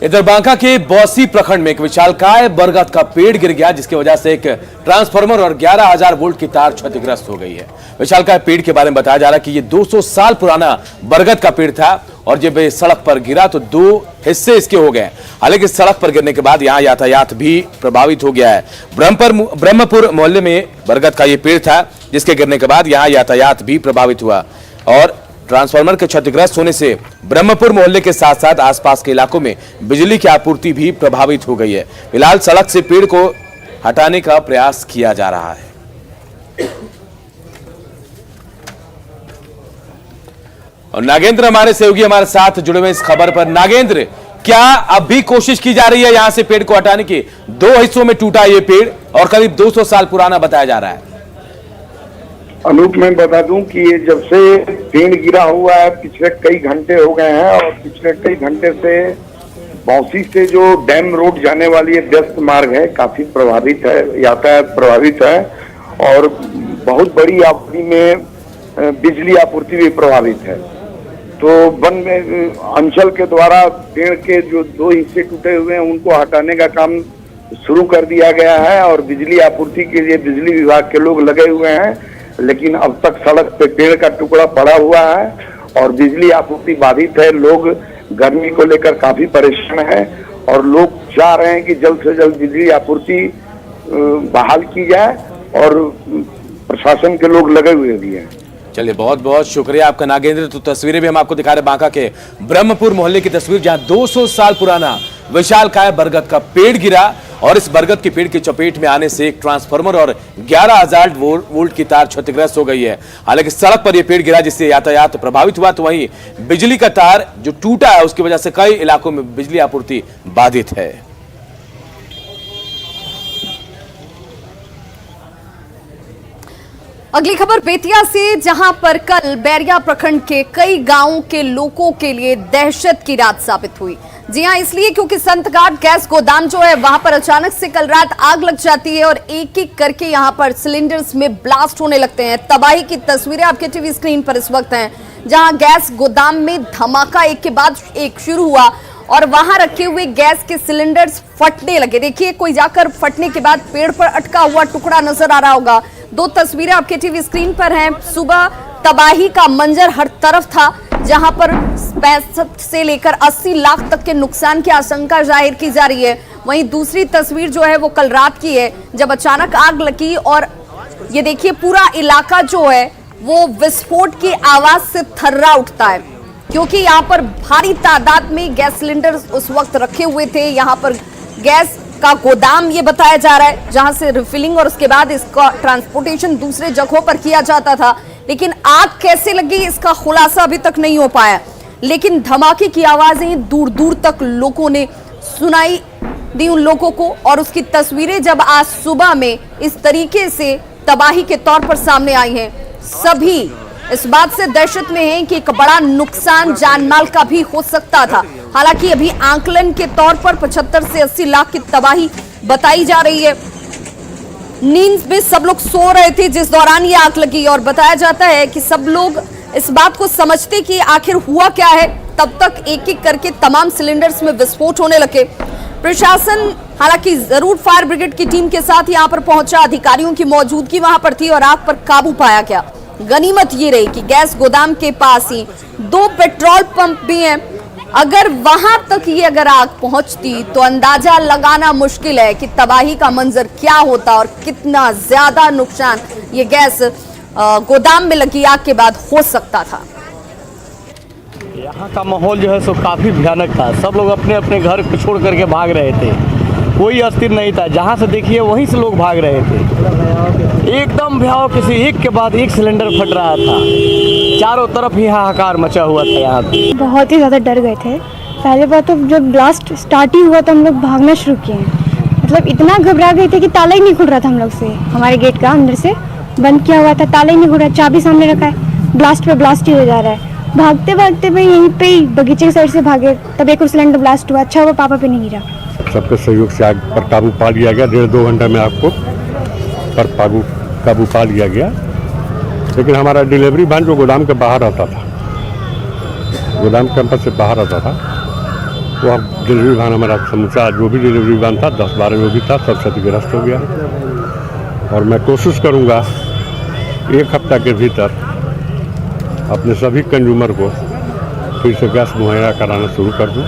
इधर बांका के बौसी प्रखंड में एक विशालकाय बरगद का पेड़ गिर गया, जिसकी वजह से एक ट्रांसफार्मर और 11,000 वोल्ट की तार क्षतिग्रस्त हो गई है। विशालकाय पेड़ के बारे में बताया जा रहा है कि ये 200 साल पुराना बरगद का पेड़ था और जब ये सड़क पर गिरा तो 2 हिस्से इसके हो गए। हालांकि सड़क पर गिरने के बाद यहाँ यातायात भी प्रभावित हो गया है। ब्रह्मपुर मोहल्ले में बरगद का ये पेड़ था, जिसके गिरने के बाद यहाँ यातायात भी प्रभावित हुआ और ट्रांसफार्मर के क्षतिग्रस्त होने से ब्रह्मपुर मोहल्ले के साथ साथ आसपास के इलाकों में बिजली की आपूर्ति भी प्रभावित हो गई है। फिलहाल सड़क से पेड़ को हटाने का प्रयास किया जा रहा है। और नागेंद्र हमारे सहयोगी हमारे साथ जुड़े हुए इस खबर पर। नागेंद्र, क्या अब भी कोशिश की जा रही है यहां से पेड़ को हटाने की? 2 हिस्सों में टूटा ये पेड़ और करीब 200 साल पुराना बताया जा रहा है। अनूप, मैं बता दूं कि ये जब से पेड़ गिरा हुआ है पिछले कई घंटे हो गए हैं और पिछले कई घंटे से बौसी से जो डैम रोड जाने वाली व्यस्त मार्ग है काफी प्रभावित है, यातायात प्रभावित है और बहुत बड़ी आपूर्ति में बिजली आपूर्ति भी प्रभावित है। तो वन अंचल के द्वारा पेड़ के जो 2 हिस्से टूटे हुए हैं उनको हटाने का काम शुरू कर दिया गया है और बिजली आपूर्ति के लिए बिजली विभाग के लोग लगे हुए हैं, लेकिन अब तक सड़क पे पेड़ का टुकड़ा पड़ा हुआ है और बिजली आपूर्ति बाधित है। लोग गर्मी को लेकर काफी परेशान है और लोग चाह रहे हैं कि जल्द से जल्द बिजली आपूर्ति बहाल की जाए और प्रशासन के लोग लगे हुए भी हैं। चलिए, बहुत बहुत शुक्रिया आपका नागेंद्र। तो तस्वीरें भी हम आपको दिखा रहे हैं बांका के ब्रह्मपुर मोहल्ले की तस्वीर, जहां 200 साल पुराना विशालकाय बरगद का पेड़ गिरा और इस बरगद के पेड़ की चपेट में आने से एक ट्रांसफार्मर और 11,000 वोल्ट की तार क्षतिग्रस्त हो गई है। हालांकि सड़क पर यह पेड़ गिरा जिससे यातायात प्रभावित हुआ, तो वहीं बिजली का तार जो टूटा है उसकी वजह से कई इलाकों में बिजली आपूर्ति बाधित है। अगली खबर बेतिया से, जहां पर कल बैरिया प्रखंड के कई गांवों के लोगों के लिए दहशत की रात साबित हुई। जी हां, इसलिए क्योंकि संतघाट गैस गोदाम जो है वहां पर अचानक से कल रात आग लग जाती है और एक एक करके यहां पर सिलेंडर्स में ब्लास्ट होने लगते हैं। तबाही की तस्वीरें आपके टीवी स्क्रीन पर इस वक्त हैं, जहां गैस गोदाम में धमाका एक के बाद एक शुरू हुआ और वहां रखे हुए गैस के सिलेंडर्स फटने लगे। देखिए, कोई जाकर फटने के बाद पेड़ पर अटका हुआ टुकड़ा नजर आ रहा होगा। 2 तस्वीरें आपके टीवी स्क्रीन पर हैं। सुबह तबाही का मंजर हर तरफ था, जहां पर 65 से लेकर 80 लाख तक के नुकसान की आशंका जाहिर की जा रही है। वहीं दूसरी तस्वीर जो है वो कल रात की है, जब अचानक आग लगी और ये देखिए पूरा इलाका जो है वो विस्फोट की आवाज से थर्रा उठता है, क्योंकि यहाँ पर भारी तादाद में गैस सिलेंडर उस वक्त रखे हुए थे। यहाँ पर गैस का गोदाम ये बताया जा रहा है, जहां से रिफिलिंग और उसके बाद इसका ट्रांसपोर्टेशन दूसरे जगहों पर किया जाता था। लेकिन आग कैसे लगी इसका खुलासा अभी तक नहीं हो पाया, लेकिन धमाके की आवाजें दूर दूर तक लोगों ने सुनाई दी उन लोगों को। और उसकी तस्वीरें जब आज सुबह में इस तरीके से तबाही के तौर पर सामने आई हैं, सभी इस बात से दहशत में हैं कि एक बड़ा नुकसान जानमाल का भी हो सकता था। हालांकि अभी आंकलन के तौर पर 75 से 80 लाख की तबाही बताई जा रही है। नींद में सब लोग सो रहे थे जिस दौरान ये आग लगी और बताया जाता है कि सब लोग इस बात को समझते कि आखिर हुआ क्या है, तब तक एक एक करके तमाम सिलेंडर्स में विस्फोट होने लगे। प्रशासन हालांकि जरूर फायर ब्रिगेड की टीम के साथ यहां पर पहुंचा, अधिकारियों की मौजूदगी वहां पर थी और आग पर काबू पाया गया। गनीमत ये रही कि गैस गोदाम के पास ही 2 पेट्रोल पंप भी हैं। अगर वहां तक ये अगर आग पहुंचती तो अंदाजा लगाना मुश्किल है कि तबाही का मंजर क्या होता और कितना ज्यादा नुकसान ये गैस गोदाम में लगी आग के बाद हो सकता था। यहाँ का माहौल जो है सो काफ़ी भयानक था। सब लोग अपने अपने घर को छोड़ करके भाग रहे थे, कोई अस्थिर नहीं था। जहाँ से देखिए वहीं से लोग भाग रहे थे। एकदम भयावह, किसी एक के बाद एक सिलेंडर फट रहा था। चारों तरफ ही हाहाकार मचा हुआ था। यहाँ पे बहुत ही ज़्यादा डर गए थे। पहले बार तो जब ब्लास्ट स्टार्ट ही हुआ तो हम लोग भागना शुरू किए। मतलब इतना घबरा गए थे कि ताला ही नहीं खुल रहा था हम लोग से। हमारे गेट का अंदर से बंद किया हुआ था, ताला ही नहीं खुल रहा, चाबी सामने रखा है, ब्लास्ट पे ब्लास्ट ही हो जा रहा है। भागते भागते भाई यहीं पे ही बगीचे की साइड से भागे, तब एक और सिलेंडर ब्लास्ट हुआ। अच्छा हुआ पापा पे नहीं गिरा। सबके सहयोग से आग पर काबू पा लिया गया। 1.5-2 घंटा में आग को पर काबू पा लिया गया। लेकिन हमारा डिलीवरी वैन जो गोदाम के बाहर आता था, गोदाम कैंपस से बाहर आता था, वह डिलीवरी वाहन हमारा समूचा जो भी डिलीवरी वाहन था 10-12 जो भी था सब क्षतिग्रस्त हो गया। और मैं कोशिश करूंगा 1 हफ्ता के भीतर अपने सभी कंज्यूमर को फिर से गैस मुहैया कराना शुरू कर दूं।